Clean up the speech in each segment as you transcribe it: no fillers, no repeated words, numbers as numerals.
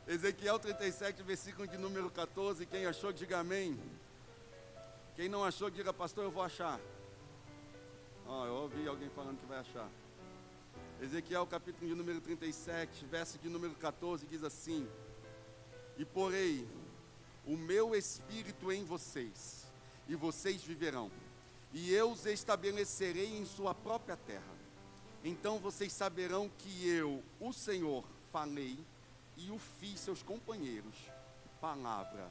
Ezequiel 37, versículo de número 14. Quem achou, diga amém. Quem não achou, diga, pastor, eu vou achar. Eu ouvi alguém falando que vai achar. Ezequiel capítulo de número 37, verso de número 14, diz assim: E porei o meu espírito em vocês, e vocês viverão, e eu os estabelecerei em sua própria terra. Então vocês saberão que eu, o Senhor, falei e o fiz seus companheiros. Palavra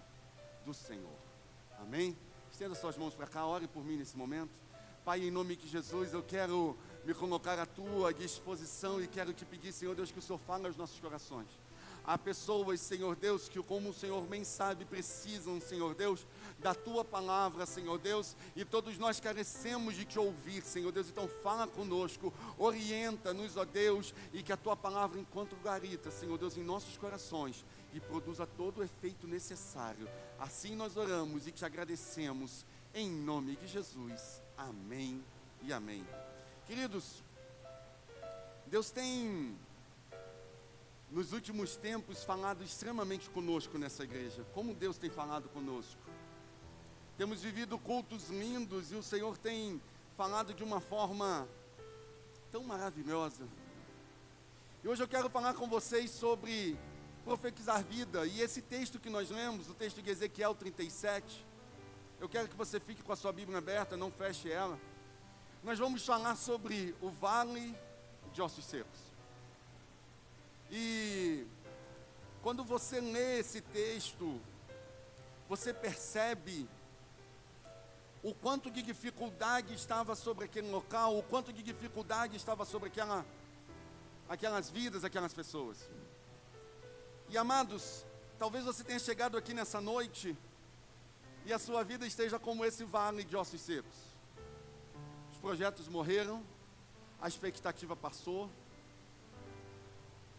do Senhor. Amém? Estenda suas mãos para cá, ore por mim nesse momento. Pai, em nome de Jesus, eu quero me colocar à tua disposição e quero te pedir, Senhor Deus, que o Senhor fale aos nossos corações. Há pessoas, Senhor Deus, que como o Senhor bem sabe, precisam, Senhor Deus, da Tua palavra, Senhor Deus, e todos nós carecemos de Te ouvir, Senhor Deus, então fala conosco, orienta-nos, ó Deus, e que a Tua palavra encontre guarita, Senhor Deus, em nossos corações, e produza todo o efeito necessário. Assim nós oramos e te agradecemos, em nome de Jesus, amém e amém. Queridos, Deus tem nos últimos tempos falado extremamente conosco nessa igreja. Como Deus tem falado conosco. Temos vivido cultos lindos e o Senhor tem falado de uma forma tão maravilhosa. E hoje eu quero falar com vocês sobre profetizar vida. E esse texto que nós lemos, o texto de Ezequiel 37, eu quero que você fique com a sua Bíblia aberta, não feche ela. Nós vamos falar sobre o vale de ossos secos. E quando você lê esse texto, você percebe o quanto de dificuldade estava sobre aquele local, o quanto de dificuldade estava sobre aquelas vidas, aquelas pessoas. E amados, talvez você tenha chegado aqui nessa noite e a sua vida esteja como esse vale de ossos secos. Os projetos morreram, a expectativa passou.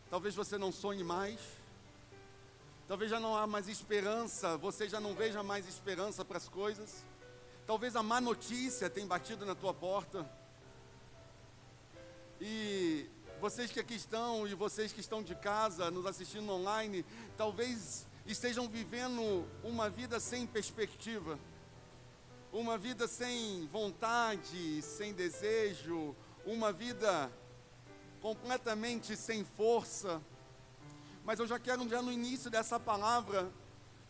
Talvez você não sonhe mais, talvez já não há mais esperança, você já não veja mais esperança para as coisas, talvez a má notícia tenha batido na tua porta, e vocês que aqui estão, e vocês que estão de casa, nos assistindo online, talvez estejam vivendo uma vida sem perspectiva, uma vida sem vontade, sem desejo, uma vida completamente sem força. Mas eu já quero no início dessa palavra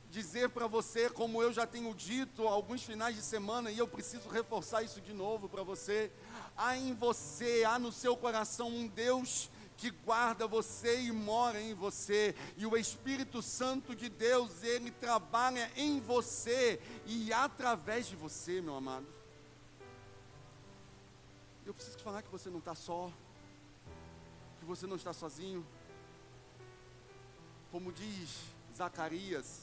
dizer para você, como eu já tenho dito alguns finais de semana, e eu preciso reforçar isso de novo para você: há em você, há no seu coração um Deus que guarda você e mora em você, e o Espírito Santo de Deus, ele trabalha em você e através de você, meu amado. Eu preciso te falar que você não está só, que você não está sozinho. Como diz Zacarias,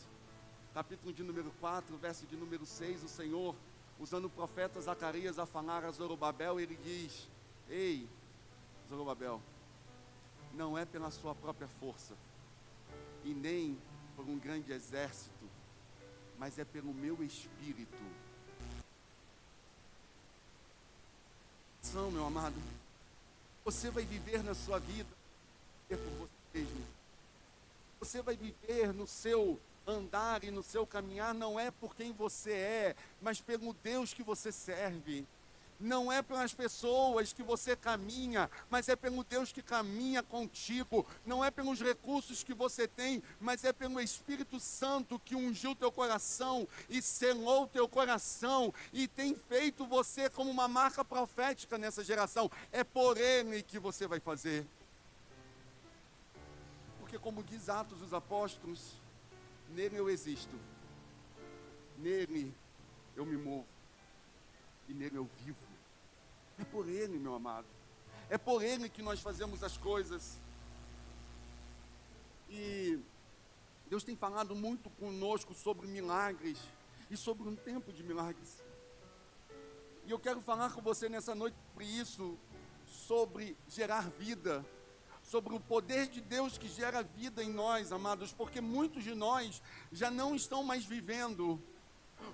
capítulo de número 4, verso de número 6, o Senhor, usando o profeta Zacarias a falar a Zorobabel, ele diz: ei, Zorobabel, não é pela sua própria força, e nem por um grande exército, mas é pelo meu Espírito. Meu amado, você vai viver na sua vida por você mesmo. Você vai viver no seu andar e no seu caminhar, não é por quem você é, mas pelo Deus que você serve. Não é pelas pessoas que você caminha, mas é pelo Deus que caminha contigo. Não é pelos recursos que você tem, mas é pelo Espírito Santo que ungiu teu coração e selou teu coração e tem feito você como uma marca profética nessa geração. É por Ele que você vai fazer. Porque como diz Atos dos Apóstolos, nele eu existo, nele eu me movo e nele eu vivo. É por Ele, meu amado. É por Ele que nós fazemos as coisas. E Deus tem falado muito conosco sobre milagres e sobre um tempo de milagres. E eu quero falar com você nessa noite sobre isso, sobre gerar vida, sobre o poder de Deus que gera vida em nós, amados, porque muitos de nós já não estão mais vivendo,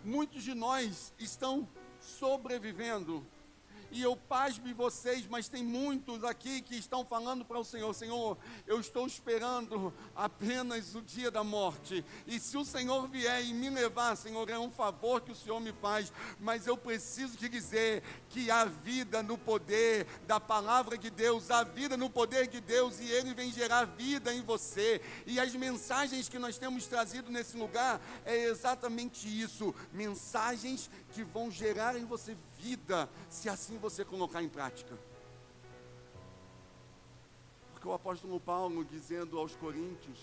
muitos de nós estão sobrevivendo. E eu pasme vocês, mas tem muitos aqui que estão falando para o Senhor: Senhor, eu estou esperando apenas o dia da morte. E se o Senhor vier e me levar, Senhor, é um favor que o Senhor me faz. Mas eu preciso te dizer que há vida no poder da palavra de Deus, há vida no poder de Deus, e Ele vem gerar vida em você. E as mensagens que nós temos trazido nesse lugar é exatamente isso: mensagens que vão gerar em você vida, se assim você colocar em prática. Porque o apóstolo Paulo, dizendo aos Coríntios,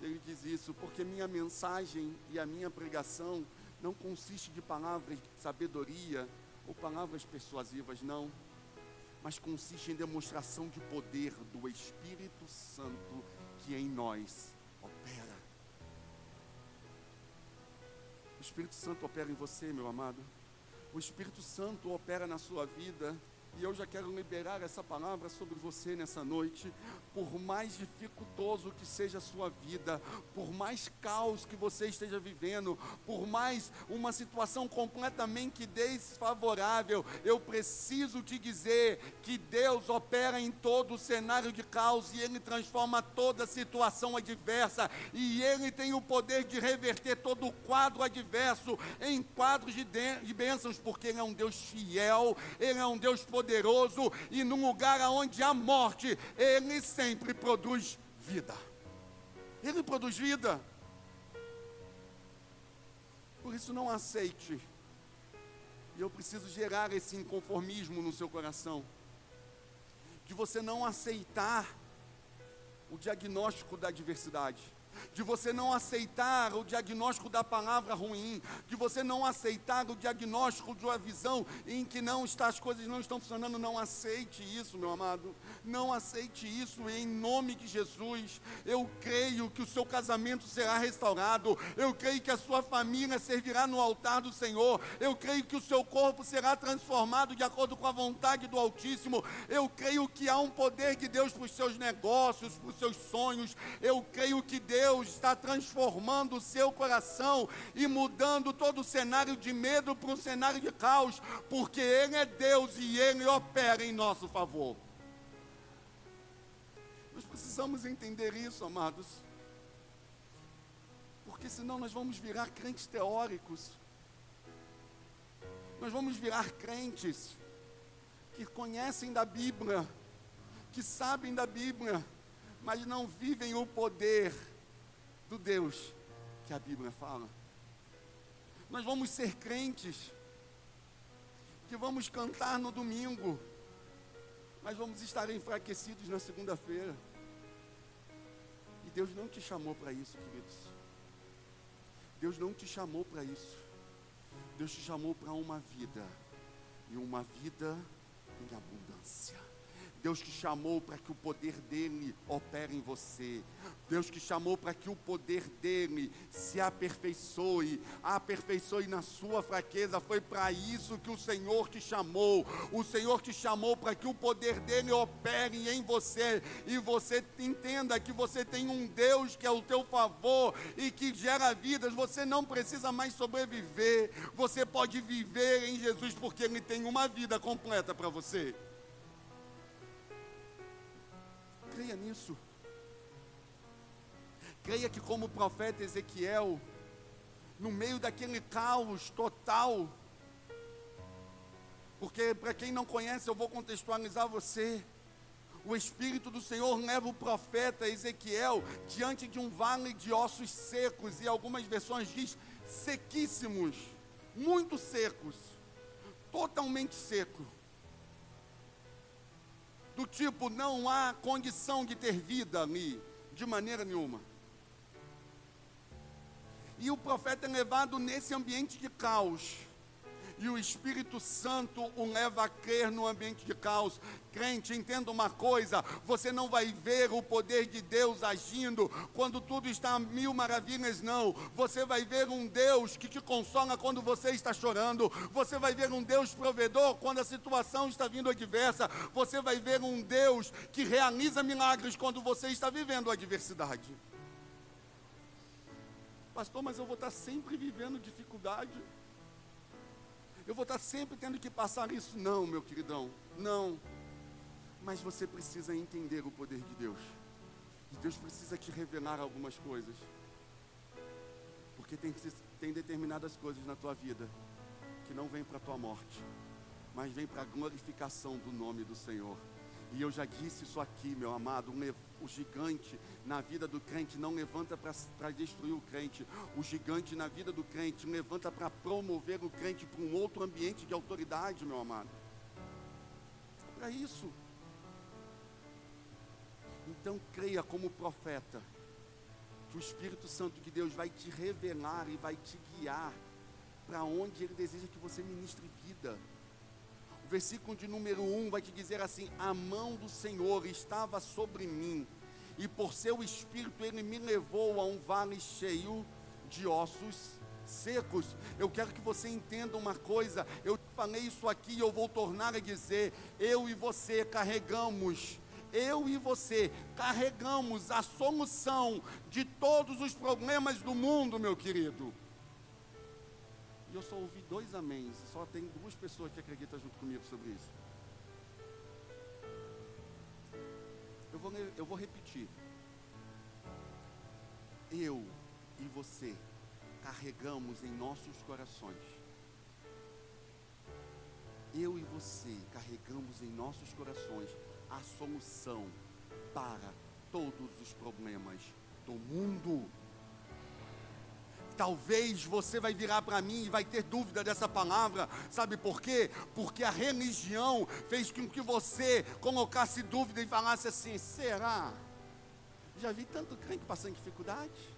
ele diz isso: porque minha mensagem e a minha pregação não consiste de palavras de sabedoria ou palavras persuasivas, não, mas consiste em demonstração de poder do Espírito Santo que em nós opera. O Espírito Santo opera em você, meu amado. O Espírito Santo opera na sua vida. E eu já quero liberar essa palavra sobre você nessa noite. Por mais dificultoso que seja a sua vida, por mais caos que você esteja vivendo, por mais uma situação completamente desfavorável, eu preciso te dizer que Deus opera em todo o cenário de caos, e Ele transforma toda situação adversa, e Ele tem o poder de reverter todo o quadro adverso em quadros de bênçãos, porque Ele é um Deus fiel, Ele é um Deus poderoso, e num lugar onde há morte, Ele sempre produz vida. Ele produz vida. Por isso, não aceite. E eu preciso gerar esse inconformismo no seu coração, de você não aceitar o diagnóstico da adversidade, de você não aceitar o diagnóstico da palavra ruim, de você não aceitar o diagnóstico de uma visão em que as coisas não estão funcionando. Não aceite isso, meu amado, não aceite isso em nome de Jesus. Eu creio que o seu casamento será restaurado, eu creio que a sua família servirá no altar do Senhor, eu creio que o seu corpo será transformado de acordo com a vontade do Altíssimo, eu creio que há um poder de Deus para os seus negócios, para os seus sonhos. Eu creio que Deus está transformando o seu coração e mudando todo o cenário de medo para um cenário de caos, porque Ele é Deus e Ele opera em nosso favor. Nós precisamos entender isso, amados, porque senão nós vamos virar crentes teóricos, nós vamos virar crentes que conhecem da Bíblia, que sabem da Bíblia, mas não vivem o poder do Deus que a Bíblia fala. Nós vamos ser crentes que vamos cantar no domingo, mas vamos estar enfraquecidos na segunda-feira. E Deus não te chamou para isso, queridos. Deus não te chamou para isso. Deus te chamou para uma vida, e uma vida em abundância. Deus te chamou para que o poder dele opere em você. Deus te chamou para que o poder dele se aperfeiçoe na sua fraqueza. Foi para isso que o Senhor te chamou. O Senhor te chamou para que o poder dele opere em você, e você entenda que você tem um Deus que é o teu favor e que gera vidas. Você não precisa mais sobreviver, você pode viver em Jesus, porque Ele tem uma vida completa para você. Creia nisso. Creia que, como o profeta Ezequiel, no meio daquele caos total, porque para quem não conhece, eu vou contextualizar você. O Espírito do Senhor leva o profeta Ezequiel diante de um vale de ossos secos, e algumas versões diz sequíssimos, muito secos, totalmente seco. Do tipo, não há condição de ter vida ali, de maneira nenhuma. E o profeta é levado nesse ambiente de caos, e o Espírito Santo o leva a crer no ambiente de caos. Crente, entenda uma coisa: você não vai ver o poder de Deus agindo quando tudo está a mil maravilhas, não. Você vai ver um Deus que te consola quando você está chorando. Você vai ver um Deus provedor quando a situação está vindo adversa. Você vai ver um Deus que realiza milagres quando você está vivendo a adversidade. Pastor, mas eu vou estar sempre vivendo dificuldade. Eu vou estar sempre tendo que passar isso. Não, meu queridão, não. Mas você precisa entender o poder de Deus. E Deus precisa te revelar algumas coisas. Porque tem determinadas coisas na tua vida que não vêm para a tua morte, mas vêm para a glorificação do nome do Senhor. E eu já disse isso aqui, meu amado, o gigante na vida do crente não levanta para destruir o crente. O gigante na vida do crente levanta para promover o crente para um outro ambiente de autoridade, meu amado. É para isso. Então creia como profeta, que o Espírito Santo de Deus vai te revelar e vai te guiar para onde Ele deseja que você ministre vida. O versículo de número 1 vai te dizer assim: a mão do Senhor estava sobre mim, e por seu Espírito Ele me levou a um vale cheio de ossos secos. Eu quero que você entenda uma coisa, eu falei isso aqui e eu vou tornar a dizer: eu e você carregamos a solução de todos os problemas do mundo, meu querido. E eu só ouvi 2 améns, só tem 2 pessoas que acreditam junto comigo sobre isso. Eu vou repetir. Eu e você carregamos em nossos corações. Eu e você carregamos em nossos corações a solução para todos os problemas do mundo. Talvez você vai virar para mim e vai ter dúvida dessa palavra. Sabe por quê? Porque a religião fez com que você colocasse dúvida e falasse assim: será? Já vi tanto crente passando dificuldade.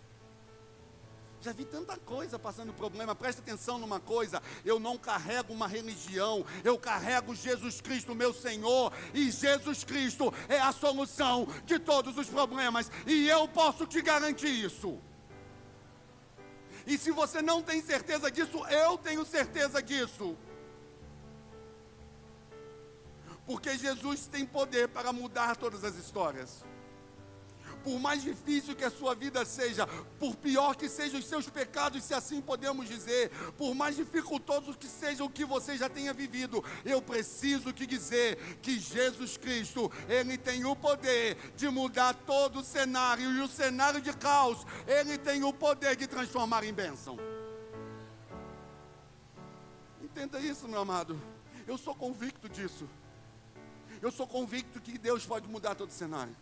Já vi tanta coisa passando problema. Presta atenção numa coisa: eu não carrego uma religião, eu carrego Jesus Cristo, meu Senhor, e Jesus Cristo é a solução de todos os problemas, e eu posso te garantir isso. E se você não tem certeza disso, eu tenho certeza disso. Porque Jesus tem poder para mudar todas as histórias. Por mais difícil que a sua vida seja, por pior que sejam os seus pecados, se assim podemos dizer, por mais dificultoso que seja o que você já tenha vivido, eu preciso te dizer que Jesus Cristo, Ele tem o poder de mudar todo o cenário, e o cenário de caos, Ele tem o poder de transformar em bênção. Entenda isso, meu amado. Eu sou convicto disso. Eu sou convicto que Deus pode mudar todo o cenário.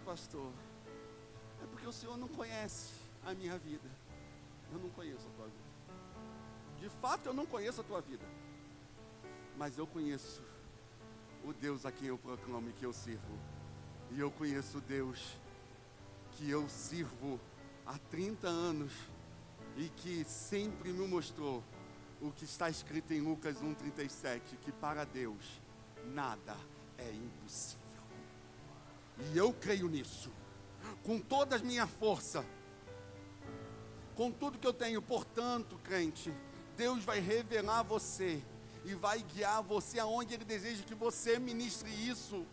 Pastor, é porque o Senhor não conhece a minha vida. Eu não conheço a tua vida. De fato, eu não conheço a tua vida. Mas eu conheço o Deus a quem eu proclamo e que eu sirvo. E eu conheço o Deus que eu sirvo há 30 anos e que sempre me mostrou o que está escrito em Lucas 1,37, que para Deus nada é impossível. E eu creio nisso, com toda a minha força, com tudo que eu tenho. Portanto, crente, Deus vai revelar a você e vai guiar você aonde Ele deseja que você ministre isso,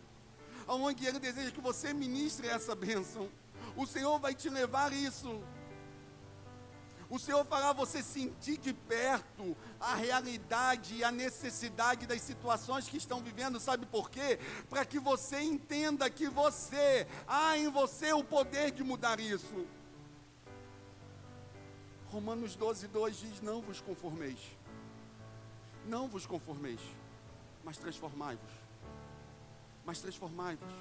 aonde Ele deseja que você ministre essa bênção. O Senhor vai te levar isso. O Senhor fará você sentir de perto a realidade e a necessidade das situações que estão vivendo. Sabe por quê? Para que você entenda que há em você o poder de mudar isso. Romanos 12:2 diz: não vos conformeis. Não vos conformeis, mas transformai-vos. Mas transformai-vos.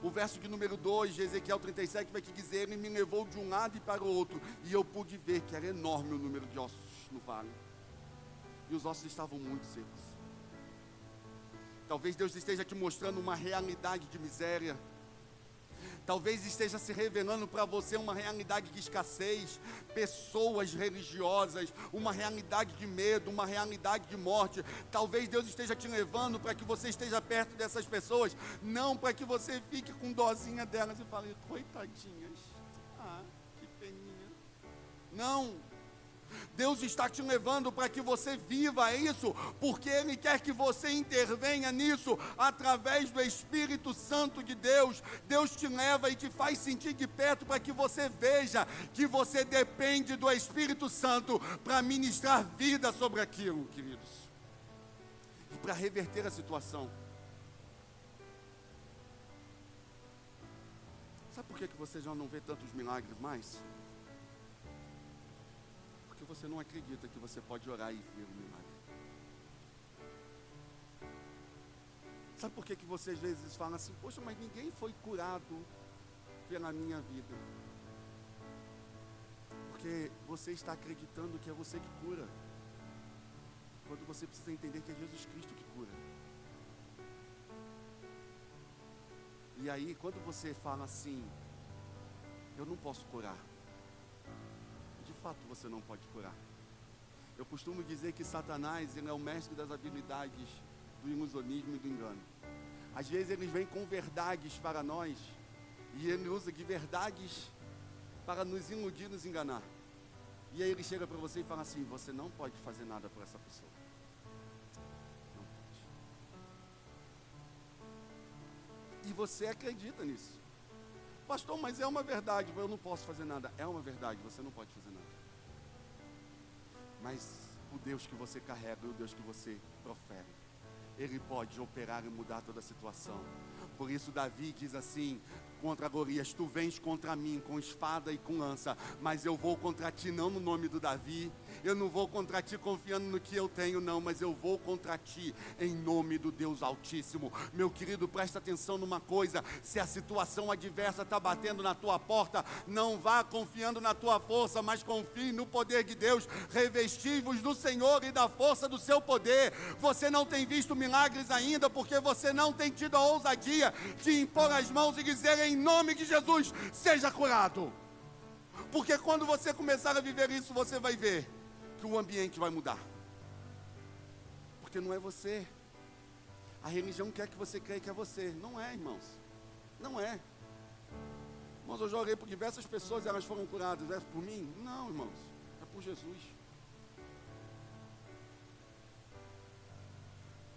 O verso de número 2 de Ezequiel 37 vai te dizer: Ele me levou de um lado e para o outro, e eu pude ver que era enorme o número de ossos no vale, e os ossos estavam muito secos. Talvez Deus esteja te mostrando uma realidade de miséria. Talvez esteja se revelando para você uma realidade de escassez, pessoas religiosas, uma realidade de medo, uma realidade de morte. Talvez Deus esteja te levando para que você esteja perto dessas pessoas, não para que você fique com dozinha delas e fale: coitadinhas, que peninha. Não, Deus está te levando para que você viva isso, porque Ele quer que você intervenha nisso, através do Espírito Santo de Deus. Deus te leva e te faz sentir de perto, para que você veja que você depende do Espírito Santo, para ministrar vida sobre aquilo, queridos, e para reverter a situação. Sabe por que você já não vê tantos milagres mais? Porque você não acredita que você pode orar e ver um milagre. Sabe por que você às vezes fala assim: poxa, mas ninguém foi curado pela minha vida? Porque você está acreditando que é você que cura, quando você precisa entender que é Jesus Cristo que cura. E aí, quando você fala assim: eu não posso curar, de fato você não pode curar. Eu costumo dizer que Satanás, ele é o mestre das habilidades do ilusionismo e do engano. Às vezes ele vem com verdades para nós, e ele usa de verdades para nos iludir, nos enganar. E aí ele chega para você e fala assim: você não pode fazer nada por essa pessoa. Não pode. E você acredita nisso. Pastor, mas é uma verdade, eu não posso fazer nada. É uma verdade, você não pode fazer nada. Mas o Deus que você carrega, o Deus que você profere, Ele pode operar e mudar toda a situação. Por isso Davi diz assim contra Golias: tu vens contra mim com espada e com lança, mas eu vou contra ti não no nome do Davi, eu não vou contra ti confiando no que eu tenho, não, mas eu vou contra ti em nome do Deus Altíssimo. Meu querido, presta atenção numa coisa: se a situação adversa está batendo na tua porta, não vá confiando na tua força, mas confie no poder de Deus. Revesti-vos do Senhor e da força do seu poder. Você não tem visto milagres ainda, porque você não tem tido a ousadia de impor as mãos e dizer: em nome de Jesus, seja curado. Porque quando você começar a viver isso, você vai ver que o ambiente vai mudar. Porque não é você. A religião quer que você creia que é você. Não é, irmãos. Não é. Irmãos, eu já orei por diversas pessoas e elas foram curadas. É por mim? Não, irmãos. É por Jesus.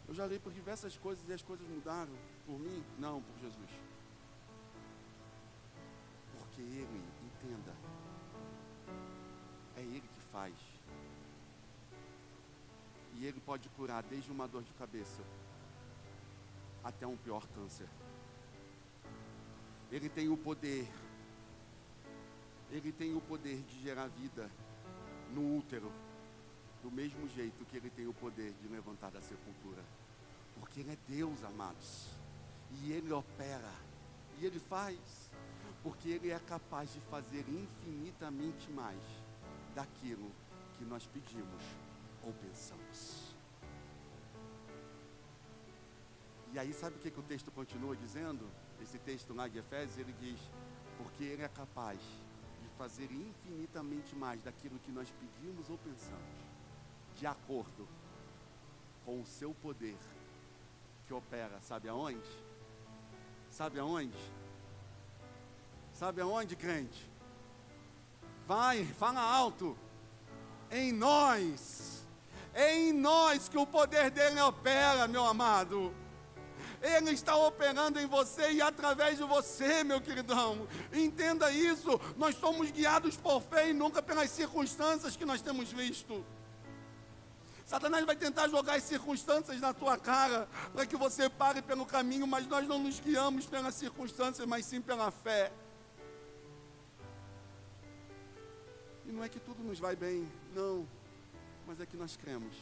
Eu já orei por diversas coisas e as coisas mudaram. Por mim? Não, por Jesus. Porque Ele, entenda, é Ele que faz. E Ele pode curar desde uma dor de cabeça até um pior câncer. Ele tem o poder. Ele tem o poder de gerar vida no útero, do mesmo jeito que Ele tem o poder de levantar da sepultura. Porque Ele é Deus, amados. E Ele opera. E Ele faz. Porque Ele é capaz de fazer infinitamente mais daquilo que nós pedimos ou pensamos. E aí, sabe o que o texto continua dizendo? Esse texto lá de Efésios, ele diz: porque Ele é capaz de fazer infinitamente mais daquilo que nós pedimos ou pensamos, de acordo com o seu poder, que opera, sabe aonde? Sabe aonde? Sabe aonde, crente? Vai, fala alto. Em nós que o poder dele opera, meu amado. Ele está operando em você e através de você, meu queridão. Entenda isso. Nós somos guiados por fé e nunca pelas circunstâncias que nós temos visto. Satanás vai tentar jogar as circunstâncias na tua cara, para que você pare pelo caminho, mas nós não nos guiamos pelas circunstâncias, mas sim pela fé. E não é que tudo nos vai bem, não, mas é que nós cremos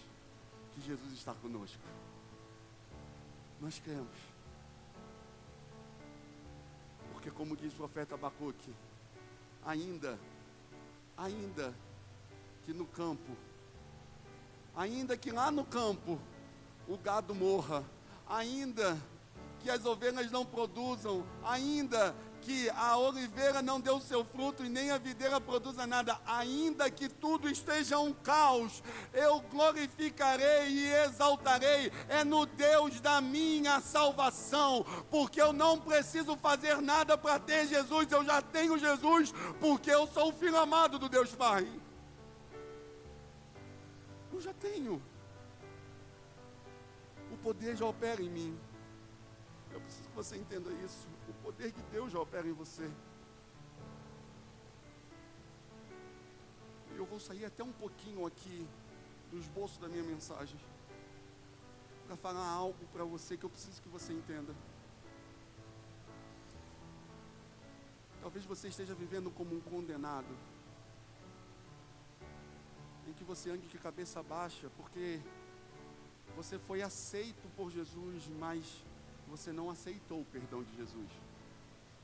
que Jesus está conosco. Nós cremos. Porque como diz o profeta Abacuque, ainda que no campo, ainda que lá no campo o gado morra, ainda que as ovelhas não produzam, ainda que a oliveira não dê o seu fruto e nem a videira produza nada, ainda que tudo esteja um caos, eu glorificarei e exaltarei, é no Deus da minha salvação, porque eu não preciso fazer nada para ter Jesus, eu já tenho Jesus, porque eu sou o filho amado do Deus Pai. já tenho. O poder já opera em mim. Eu preciso que você entenda isso. O poder de Deus já opera em você. Eu vou sair até um pouquinho aqui do esboço da minha mensagem para falar algo para você que eu preciso que você entenda. Talvez você esteja vivendo como um condenado, em que você ande de cabeça baixa, porque você foi aceito por Jesus, mas você não aceitou o perdão de Jesus.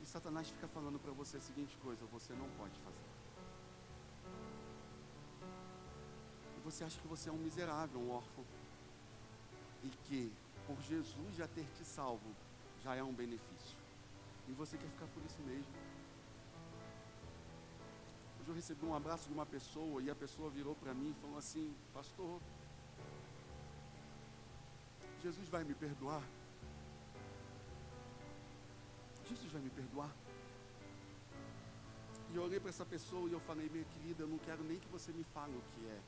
E Satanás fica falando para você a seguinte coisa: você não pode fazer. E você acha que você é um miserável, um órfão, e que por Jesus já ter te salvo já é um benefício, e você quer ficar por isso mesmo. Hoje eu recebi um abraço de uma pessoa, e a pessoa virou para mim e falou assim: pastor, Jesus vai me perdoar? Jesus vai me perdoar? E eu olhei para essa pessoa e eu falei: minha querida, eu não quero nem que você me fale o que é.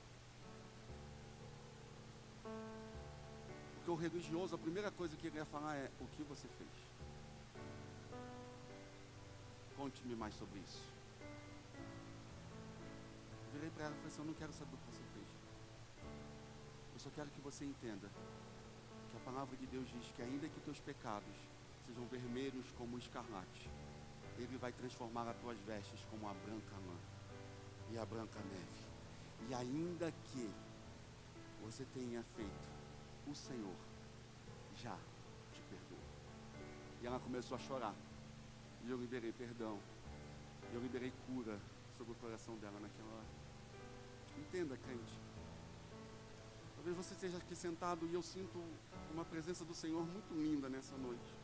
Porque o religioso, a primeira coisa que ele ia falar é: o que você fez? Conte-me mais sobre isso. Eu virei para ela e falei assim: eu não quero saber o que você fez. Eu só quero que você entenda que a palavra de Deus diz que ainda que teus pecados sejam vermelhos como o escarlate, Ele vai transformar as tuas vestes como a branca lã e a branca neve. E ainda que você tenha feito, o Senhor já te perdoou. E ela começou a chorar. E eu liberei perdão. E eu liberei cura sobre o coração dela naquela hora. Entenda, crente. Talvez você esteja aqui sentado e eu sinto uma presença do Senhor muito linda nessa noite.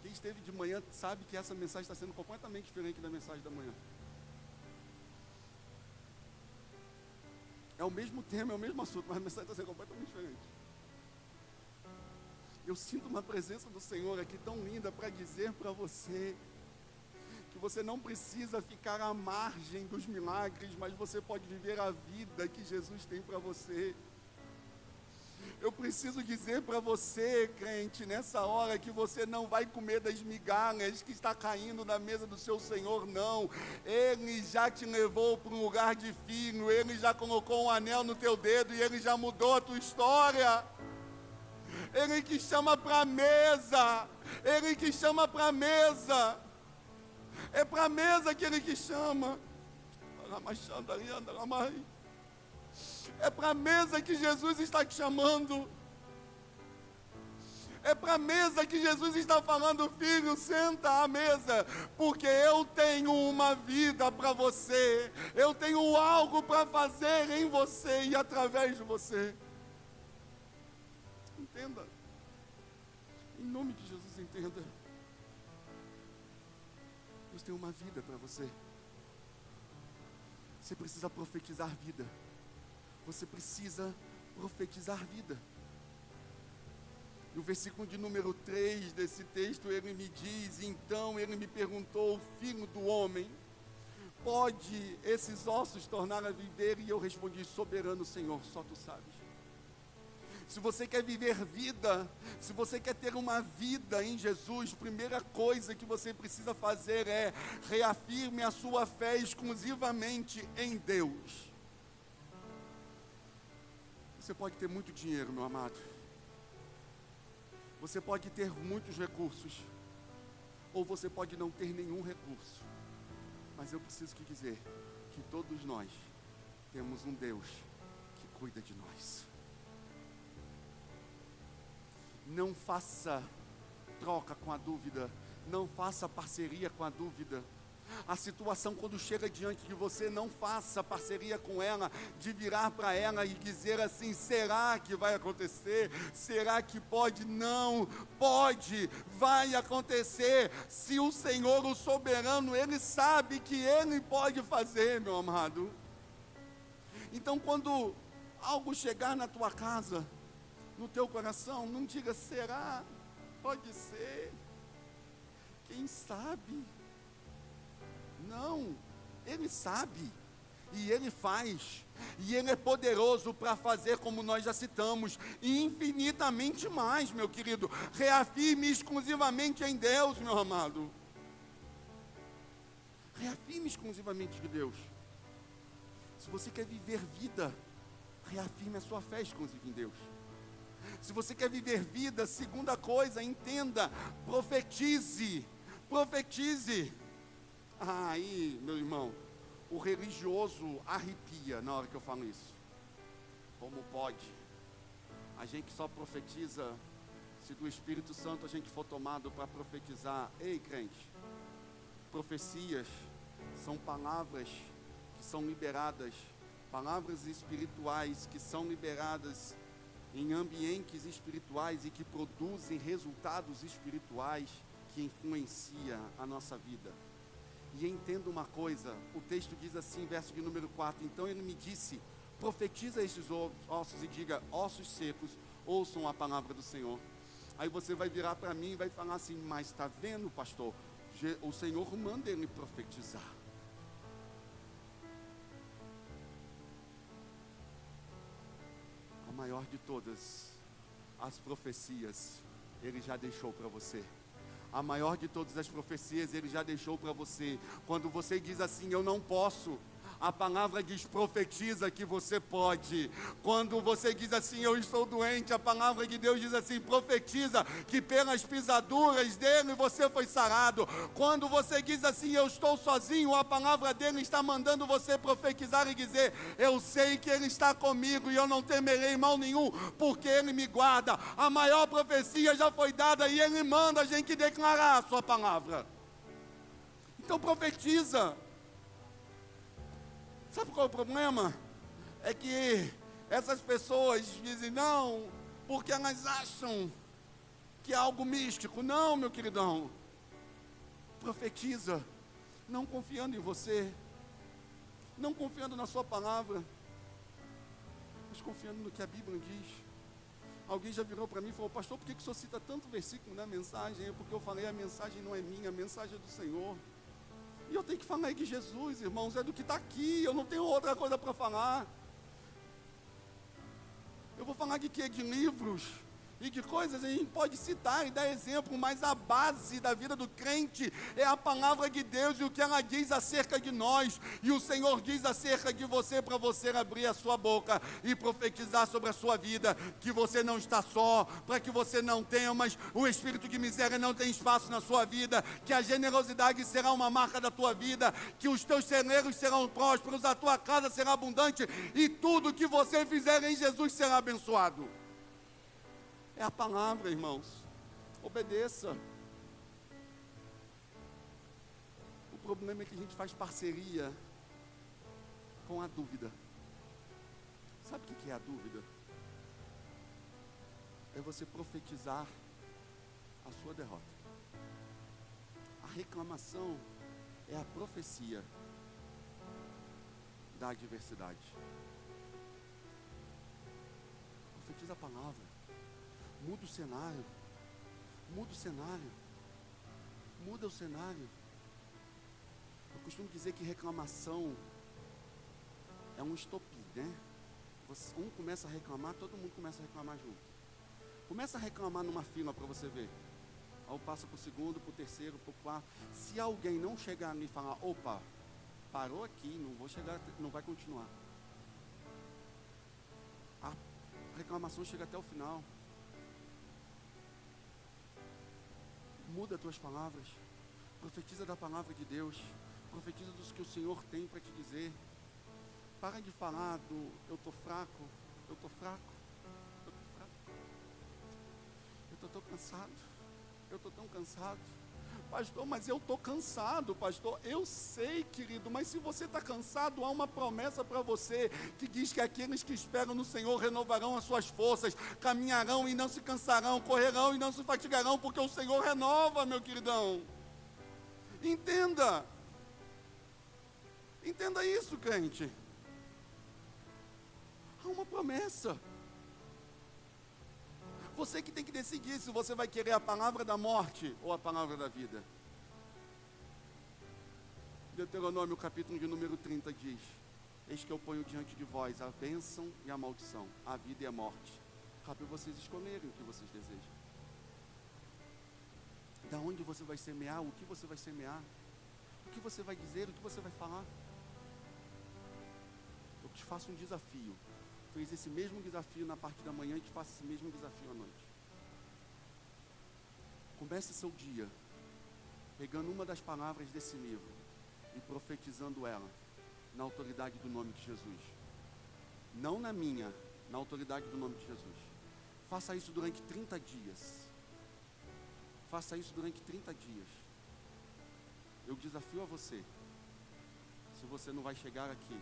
Quem esteve de manhã sabe que essa mensagem está sendo completamente diferente da mensagem da manhã. É o mesmo tema, é o mesmo assunto, mas a mensagem está sendo completamente diferente. Eu sinto uma presença do Senhor aqui tão linda para dizer para você que você não precisa ficar à margem dos milagres, mas você pode viver a vida que Jesus tem para você. Eu preciso dizer para você, crente, nessa hora, que você não vai comer das migalhas que está caindo na mesa do seu Senhor, não. Ele já te levou para um lugar de fino, Ele já colocou um anel no teu dedo e Ele já mudou a tua história. Ele que chama para a mesa, Ele que chama para a mesa. É para a mesa que Ele que chama. É para a mesa que Jesus está te chamando. É para a mesa que Jesus está falando: filho, senta à mesa, porque eu tenho uma vida para você. Eu tenho algo para fazer em você e através de você. Entenda. Em nome de Jesus, entenda. Deus tem uma vida para você. Você precisa profetizar vida. Você precisa profetizar vida. No versículo de número 3 desse texto, ele me diz: então ele me perguntou, filho do homem, pode esses ossos tornar a viver? E eu respondi: soberano Senhor, só tu sabes. Se você quer viver vida, se você quer ter uma vida em Jesus, a primeira coisa que você precisa fazer é reafirme a sua fé exclusivamente em Deus. Você pode ter muito dinheiro, meu amado. Você pode ter muitos recursos, ou você pode não ter nenhum recurso. Mas eu preciso te dizer que todos nós temos um Deus que cuida de nós. Não faça troca com a dúvida, não faça parceria com a dúvida. A situação, quando chega diante de você, não faça parceria com ela, de virar para ela e dizer assim: será que vai acontecer? Será que pode? Não, pode, vai acontecer. Se o Senhor, o soberano, Ele sabe que Ele pode fazer, meu amado. Então, quando algo chegar na tua casa, no teu coração, não diga: será? Pode ser? Quem sabe? Não, Ele sabe. E Ele faz, e Ele é poderoso para fazer, como nós já citamos, infinitamente mais, meu querido. Reafirme exclusivamente em Deus, meu amado. Reafirme exclusivamente em Deus. Se você quer viver vida, reafirme a sua fé exclusiva em Deus. Se você quer viver vida, segunda coisa, entenda, profetize. Profetize. Aí, meu irmão, o religioso arrepia na hora que eu falo isso. Como pode? A gente só profetiza se do Espírito Santo a gente for tomado para profetizar. Ei, crente, profecias são palavras que são liberadas, palavras espirituais que são liberadas em ambientes espirituais e que produzem resultados espirituais que influenciam a nossa vida. E entenda uma coisa, o texto diz assim, verso de número 4, então ele me disse, profetiza estes ossos e diga, ossos secos, ouçam a palavra do Senhor. Aí você vai virar para mim e vai falar assim, mas está vendo, pastor, o Senhor manda ele profetizar. A maior de todas as profecias, Ele já deixou para você. A maior de todas as profecias, Ele já deixou para você. Quando você diz assim, eu não posso, a palavra diz, profetiza que você pode. Quando você diz assim, eu estou doente, a palavra de Deus diz assim, profetiza que pelas pisaduras dele você foi sarado. Quando você diz assim, eu estou sozinho, a palavra dele está mandando você profetizar e dizer, eu sei que ele está comigo e eu não temerei mal nenhum, porque ele me guarda. A maior profecia já foi dada e ele manda a gente declarar a sua palavra. Então profetiza. Sabe qual é o problema? É que essas pessoas dizem, não, porque elas acham que é algo místico. Não, meu queridão. Profetiza, não confiando em você, não confiando na sua palavra, mas confiando no que a Bíblia diz. Alguém já virou para mim e falou, pastor, por que o senhor cita tanto versículo na mensagem? É porque eu falei, a mensagem não é minha, a mensagem é do Senhor. E eu tenho que falar de Jesus, irmãos, é do que está aqui, eu não tenho outra coisa para falar. Eu vou falar de quê? De livros e de coisas, a gente pode citar e dar exemplo, mas a base da vida do crente é a palavra de Deus e o que ela diz acerca de nós, e o Senhor diz acerca de você, para você abrir a sua boca e profetizar sobre a sua vida, que você não está só, para que você não temas, o espírito de miséria não tem espaço na sua vida, que a generosidade será uma marca da tua vida, que os teus celeiros serão prósperos, a tua casa será abundante, e tudo que você fizer em Jesus será abençoado. É a palavra, irmãos. Obedeça. O problema é que a gente faz parceria com a dúvida. Sabe o que é a dúvida? É você profetizar a sua derrota. A reclamação é a profecia da adversidade. Profetiza a palavra. Muda o cenário, muda o cenário, muda o cenário. Eu costumo dizer que reclamação é um estopim, né? Um começa a reclamar, todo mundo começa a reclamar junto. Começa a reclamar numa fila para você ver. Aí passa para o segundo, para o terceiro, para o quarto. Se alguém não chegar ali e falar, opa, parou aqui, não vou chegar, não vai continuar. A reclamação chega até o final. Muda as tuas palavras, profetiza da palavra de Deus, profetiza dos que o Senhor tem para te dizer. Para de falar do eu estou fraco, eu estou fraco, eu estou fraco, eu estou tão cansado, eu estou tão cansado. Pastor, mas eu estou cansado, pastor. Eu sei, querido, mas se você está cansado, há uma promessa para você, que diz que aqueles que esperam no Senhor renovarão as suas forças, caminharão e não se cansarão, correrão e não se fatigarão, porque o Senhor renova, meu queridão. Entenda. Entenda isso, crente. Há uma promessa. Você que tem que decidir se você vai querer a palavra da morte ou a palavra da vida. Deuteronômio capítulo de número 30 diz, Eis que eu ponho diante de vós a bênção e a maldição, a vida e a morte. Cabe vocês escolherem o que vocês desejam. Da onde você vai semear, o que você vai semear, o que você vai dizer, o que você vai falar. Eu te faço um desafio. Fez esse mesmo desafio na parte da manhã e te faço esse mesmo desafio à noite. Comece seu dia pegando uma das palavras desse livro e profetizando ela na autoridade do nome de Jesus. Não na minha, na autoridade do nome de Jesus. Faça isso durante 30 dias. Faça isso durante 30 dias. Eu desafio a você. Se você não vai chegar aqui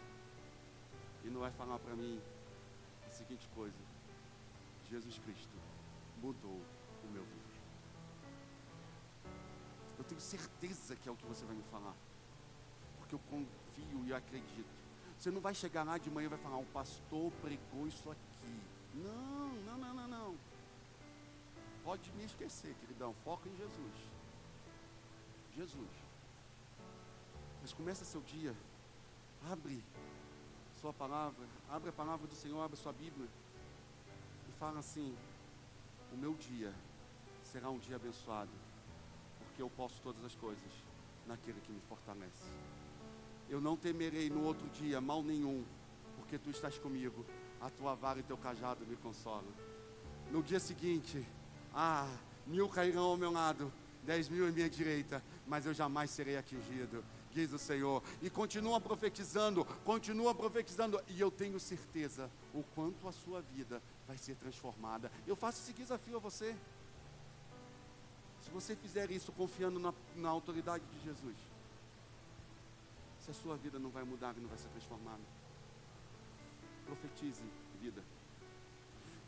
e não vai falar para mim a seguinte coisa: Jesus Cristo mudou o meu viver. Eu tenho certeza que é o que você vai me falar, porque eu confio e acredito. Você não vai chegar lá de manhã e vai falar: o pastor pregou isso aqui. Não. Pode me esquecer, queridão. Foca em Jesus. Jesus. Mas começa seu dia. Abre sua palavra. Abre a palavra do Senhor. Abre sua Bíblia. E fala assim: o meu dia será um dia abençoado, porque eu posso todas as coisas naquele que me fortalece. Eu não temerei no outro dia mal nenhum, porque tu estás comigo. A tua vara e teu cajado me consolam. No dia seguinte: 1000 cairão ao meu lado, 10.000 à minha direita, mas eu jamais serei atingido, diz o Senhor. E continua profetizando, e eu tenho certeza o quanto a sua vida vai ser transformada. Eu faço esse desafio a você. Se você fizer isso confiando na autoridade de Jesus, se a sua vida não vai mudar e não vai ser transformada, profetize vida.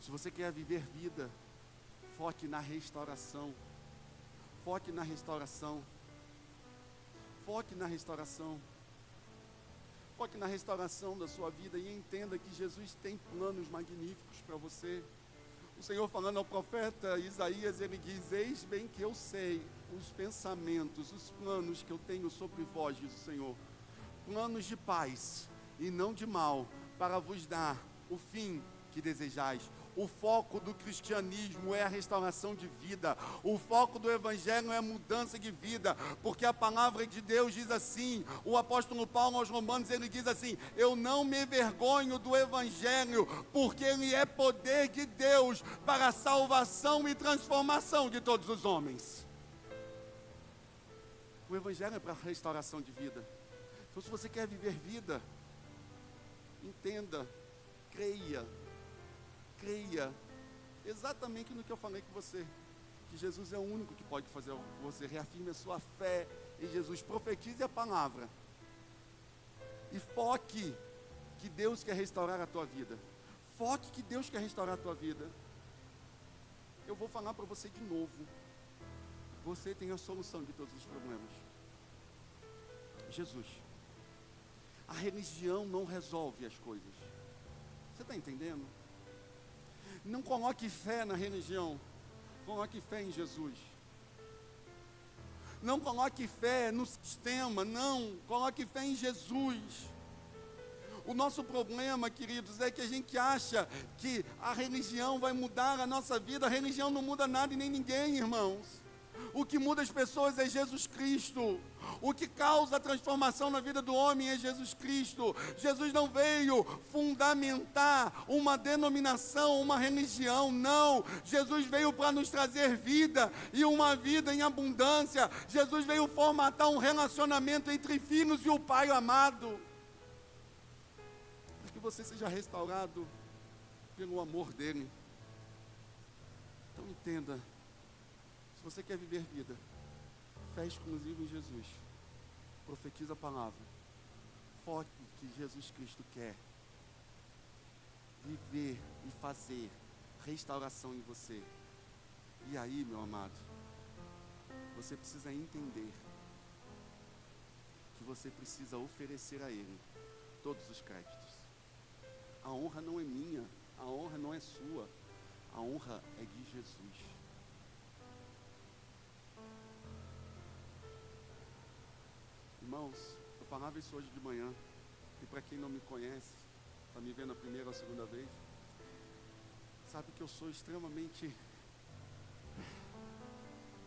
Se você quer viver vida, foque na restauração. Foque na restauração. Foque na restauração. Foque na restauração da sua vida e entenda que Jesus tem planos magníficos para você. O Senhor, falando ao profeta Isaías, ele diz: eis bem que eu sei os pensamentos, os planos que eu tenho sobre vós, diz o Senhor. Planos de paz e não de mal, para vos dar o fim que desejais. O foco do cristianismo é a restauração de vida. O foco do evangelho é a mudança de vida. Porque a palavra de Deus diz assim, o apóstolo Paulo aos Romanos, ele diz assim: eu não me envergonho do evangelho, porque ele é poder de Deus para a salvação e transformação de todos os homens. O evangelho é para a restauração de vida. Então, se você quer viver vida, entenda, creia exatamente no que eu falei com você, que Jesus é o único que pode fazer algo com você. Reafirme a sua fé em Jesus, profetize a palavra e foque que Deus quer restaurar a tua vida. Foque que Deus quer restaurar a tua vida. Eu vou falar para você de novo: você tem a solução de todos os problemas. Jesus. A religião não resolve as coisas. Você está entendendo? Não coloque fé na religião, coloque fé em Jesus. Não coloque fé no sistema, não, coloque fé em Jesus. O nosso problema, queridos, é que a gente acha que a religião vai mudar a nossa vida. A religião não muda nada e nem ninguém, irmãos. O que muda as pessoas é Jesus Cristo. O que causa a transformação na vida do homem é Jesus Cristo. Jesus não veio fundamentar uma denominação, uma religião, não. Jesus veio para nos trazer vida, e uma vida em abundância. Jesus veio formatar um relacionamento entre filhos e o Pai amado. Para que você seja restaurado pelo amor dele. Então entenda, se você quer viver vida, fé exclusiva em Jesus, profetiza a palavra, foque que Jesus Cristo quer viver e fazer restauração em você. E aí, meu amado, você precisa entender que você precisa oferecer a Ele todos os créditos. A honra não é minha, a honra não é sua, a honra é de Jesus. Irmãos, eu falava isso hoje de manhã. E para quem não me conhece, está me vendo a primeira ou a segunda vez, sabe que eu sou extremamente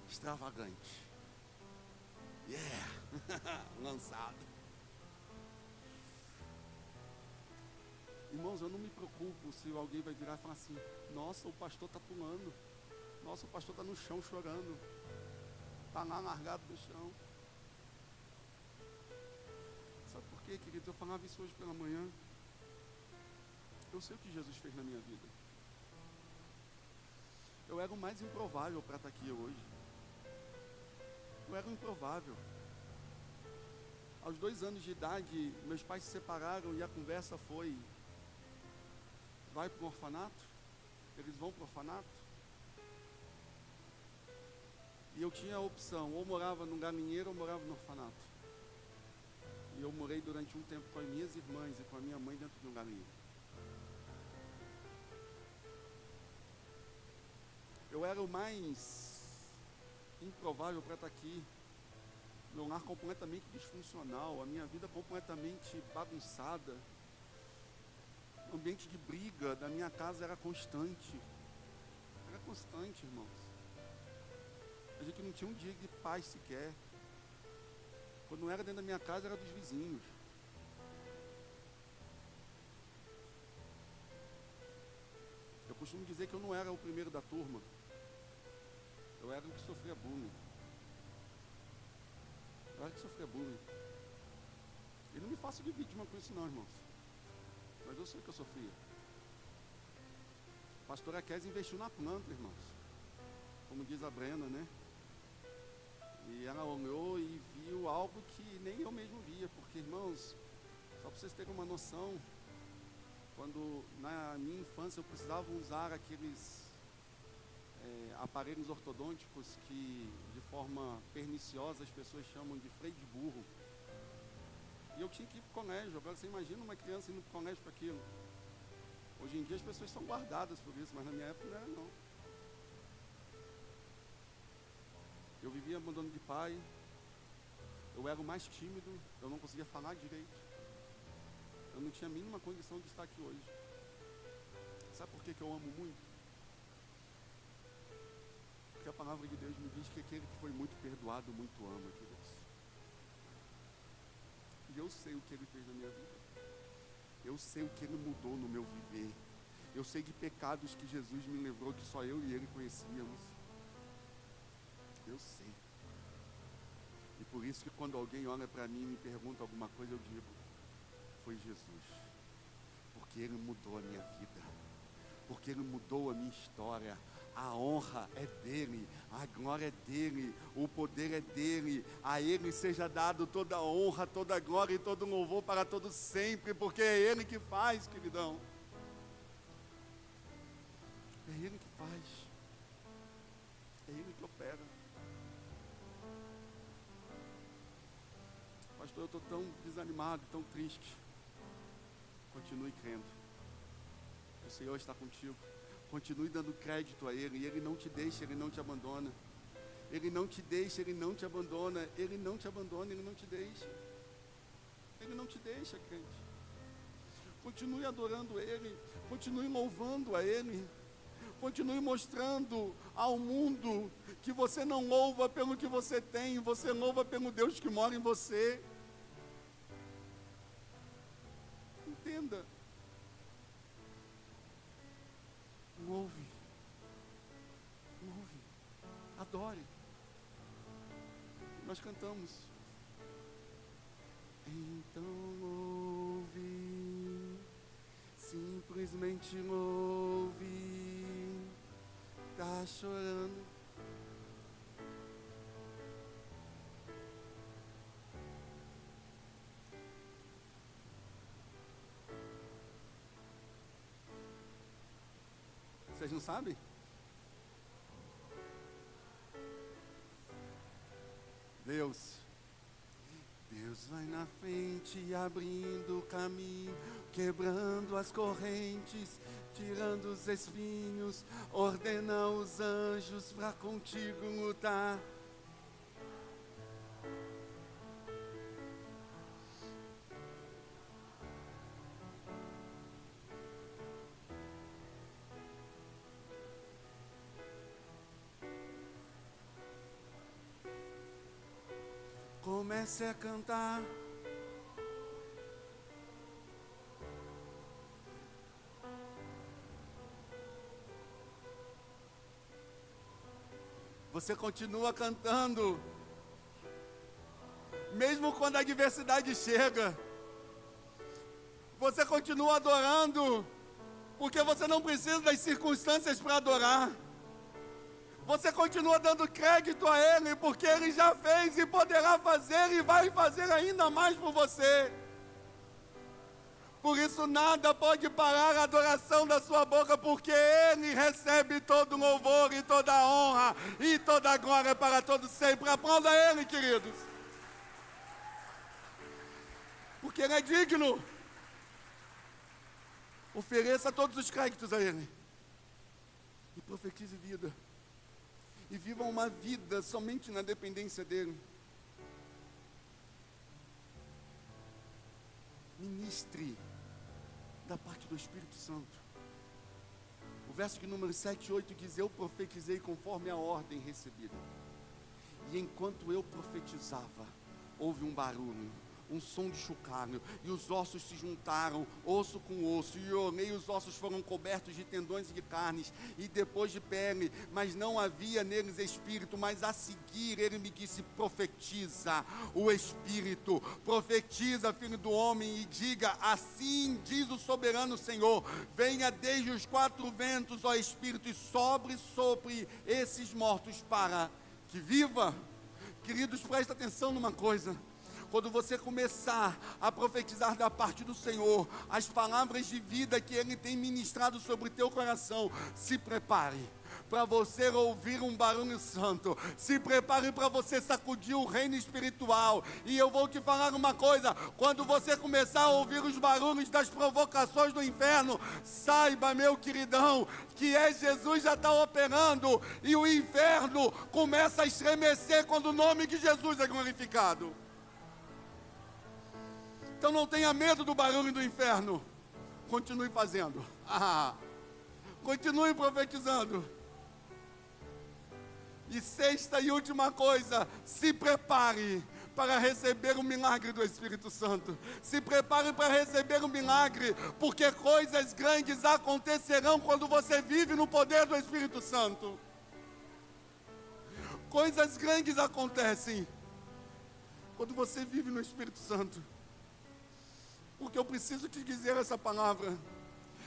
extravagante. Lançado. Irmãos, eu não me preocupo se alguém vai virar e falar assim: nossa, o pastor está pulando, nossa, o pastor está no chão chorando, está lá largado no chão. Sabe por quê, queridos? Eu falava isso hoje pela manhã. Eu sei o que Jesus fez na minha vida. Eu era o mais improvável para estar aqui hoje. Eu era o improvável. Aos 2 anos de idade, meus pais se separaram e a conversa foi: vai para o orfanato? Eles vão para o orfanato? E eu tinha a opção, ou morava num galinheiro ou morava no orfanato. E eu morei durante um tempo com as minhas irmãs e com a minha mãe dentro de um galinheiro. Eu era o mais improvável para estar aqui. Meu lar completamente disfuncional, a minha vida completamente bagunçada. O ambiente de briga da minha casa era constante. Era constante, irmãos. A gente não tinha um dia de paz sequer. Quando não era dentro da minha casa, era dos vizinhos. Eu costumo dizer que eu não era o primeiro da turma. Eu era o que sofria bullying. Eu era o que sofria bullying. E não me faço de vítima com isso não, irmãos. Mas eu sei que eu sofria. A pastora Kézia investiu na planta, irmãos. Como diz a Brena, né? E ela olhou e viu algo que nem eu mesmo via. Porque, irmãos, só para vocês terem uma noção, quando na minha infância eu precisava usar aqueles aparelhos ortodônticos que de forma perniciosa as pessoas chamam de freio de burro. E eu tinha que ir para o colégio. Agora você imagina uma criança indo para o colégio para aquilo. Hoje em dia as pessoas são guardadas por isso, mas na minha época não era não. Eu vivia abandono de pai. Eu era o mais tímido. Eu não conseguia falar direito. Eu não tinha a mínima condição de estar aqui hoje. Sabe por que eu amo muito? Porque a palavra de Deus me diz que aquele que foi muito perdoado, muito ama, queridos. E eu sei o que ele fez na minha vida. Eu sei o que ele mudou no meu viver. Eu sei de pecados que Jesus me livrou, que só eu e ele conhecíamos. Eu sei. E por isso que quando alguém olha para mim e me pergunta alguma coisa, eu digo: foi Jesus. Porque ele mudou a minha vida. Porque ele mudou a minha história. A honra é dele, a glória é dele, o poder é dele. A ele seja dado toda a honra, toda a glória e todo o louvor para todos sempre, porque é ele que faz, queridão. É ele que faz. É ele que opera. Pastor, eu estou tão desanimado, tão triste. Continue crendo. O Senhor está contigo. Continue dando crédito a Ele. E Ele não te deixa, Ele não te abandona. Ele não te deixa, Ele não te abandona. Ele não te abandona, Ele não te deixa. Ele não te deixa, crente. Continue adorando Ele. Continue louvando a Ele. Continue mostrando ao mundo que você não louva pelo que você tem. Você louva pelo Deus que mora em você. Entenda. Louve, adore. Nós cantamos. Então louve, simplesmente louve. Tá chorando. Vocês não sabem? Deus vai na frente, abrindo o caminho, quebrando as correntes, tirando os espinhos, ordena os anjos para contigo lutar. Comece a cantar. Você continua cantando, mesmo quando a adversidade chega. Você continua adorando, porque você não precisa das circunstâncias para adorar. Você continua dando crédito a Ele, porque Ele já fez e poderá fazer e vai fazer ainda mais por você. Por isso nada pode parar a adoração da sua boca, porque Ele recebe todo louvor e toda honra e toda glória para todo sempre. Aplauda Ele, queridos. Porque Ele é digno. Ofereça todos os créditos a Ele. E profetize vida. E viva uma vida somente na dependência dEle. Ministre da parte do Espírito Santo. O verso de número 7 e 8 diz: eu profetizei conforme a ordem recebida. E enquanto eu profetizava, houve um barulho, um som de chocalho, e os ossos se juntaram, osso com osso, e eu olhei, os ossos foram cobertos de tendões e de carnes, e depois de pele, mas não havia neles espírito. Mas a seguir ele me disse: profetiza o Espírito, profetiza, filho do homem, e diga: assim diz o soberano Senhor, venha desde os quatro ventos, ó Espírito, e sobre esses mortos para que viva. Queridos, presta atenção numa coisa. Quando você começar a profetizar da parte do Senhor, as palavras de vida que Ele tem ministrado sobre o teu coração, se prepare para você ouvir um barulho santo, se prepare para você sacudir o reino espiritual. E eu vou te falar uma coisa: quando você começar a ouvir os barulhos das provocações do inferno, saiba, meu queridão, que Jesus já está operando, e o inferno começa a estremecer quando o nome de Jesus é glorificado. Então não tenha medo do barulho do inferno. Continue fazendo. Continue profetizando. E sexta e última coisa: se prepare para receber o milagre do Espírito Santo. Se prepare para receber o milagre, porque coisas grandes acontecerão quando você vive no poder do Espírito Santo. Coisas grandes acontecem quando você vive no Espírito Santo. Porque eu preciso te dizer essa palavra,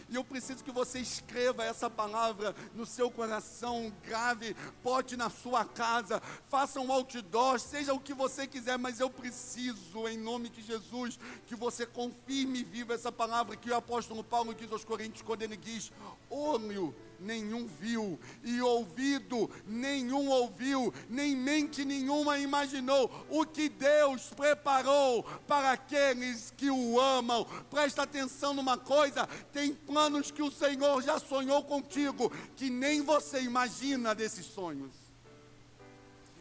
e eu preciso que você escreva essa palavra no seu coração, grave, bote na sua casa, faça um outdoor, seja o que você quiser, mas eu preciso, em nome de Jesus, que você confirme e viva essa palavra que o apóstolo Paulo diz aos Coríntios, quando ele diz: olho nenhum viu, e ouvido nenhum ouviu, nem mente nenhuma imaginou o que Deus preparou para aqueles que o amam. Presta atenção numa coisa: tem planos que o Senhor já sonhou contigo, que nem você imagina desses sonhos.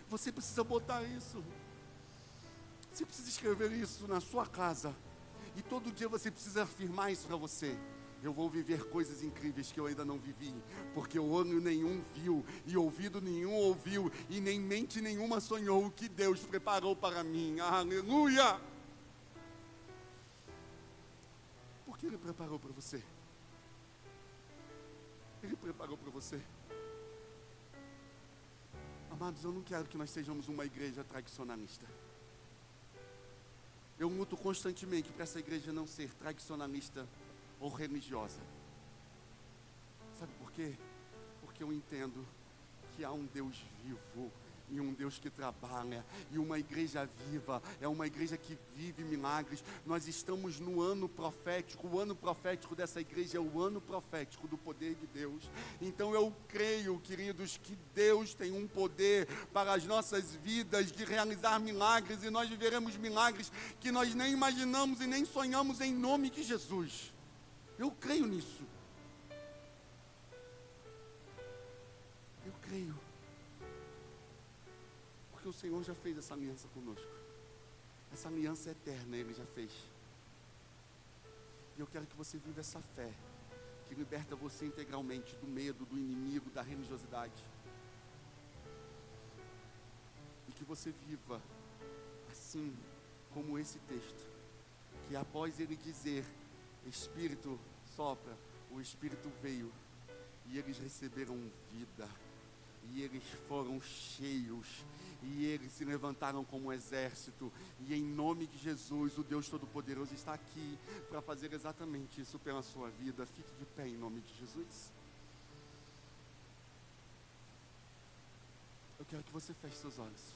Você precisa botar isso, você precisa escrever isso na sua casa, e todo dia você precisa afirmar isso para você: eu vou viver coisas incríveis que eu ainda não vivi, porque olho nenhum viu, e ouvido nenhum ouviu, e nem mente nenhuma sonhou o que Deus preparou para mim. Aleluia! Porque Ele preparou para você. Ele preparou para você. Amados, eu não quero que nós sejamos uma igreja tradicionalista. Eu luto constantemente para essa igreja não ser tradicionalista ou religiosa. Sabe por quê? Porque eu entendo que há um Deus vivo, e um Deus que trabalha, e uma igreja viva, é uma igreja que vive milagres. Nós estamos no ano profético, o ano profético dessa igreja é o ano profético do poder de Deus. Então eu creio, queridos, que Deus tem um poder para as nossas vidas de realizar milagres, e nós viveremos milagres que nós nem imaginamos e nem sonhamos, em nome de Jesus. Eu creio nisso. Eu creio. Porque o Senhor já fez essa aliança conosco. Essa aliança eterna Ele já fez. E eu quero que você viva essa fé, que liberta você integralmente do medo, do inimigo, da religiosidade. E que você viva Assim como esse texto, que após ele dizer, Espírito sopra, o Espírito veio, e eles receberam vida, e eles foram cheios, e eles se levantaram como um exército, e em nome de Jesus, o Deus Todo-Poderoso está aqui para fazer exatamente isso pela sua vida. Fique de pé em nome de Jesus. Eu quero que você feche seus olhos.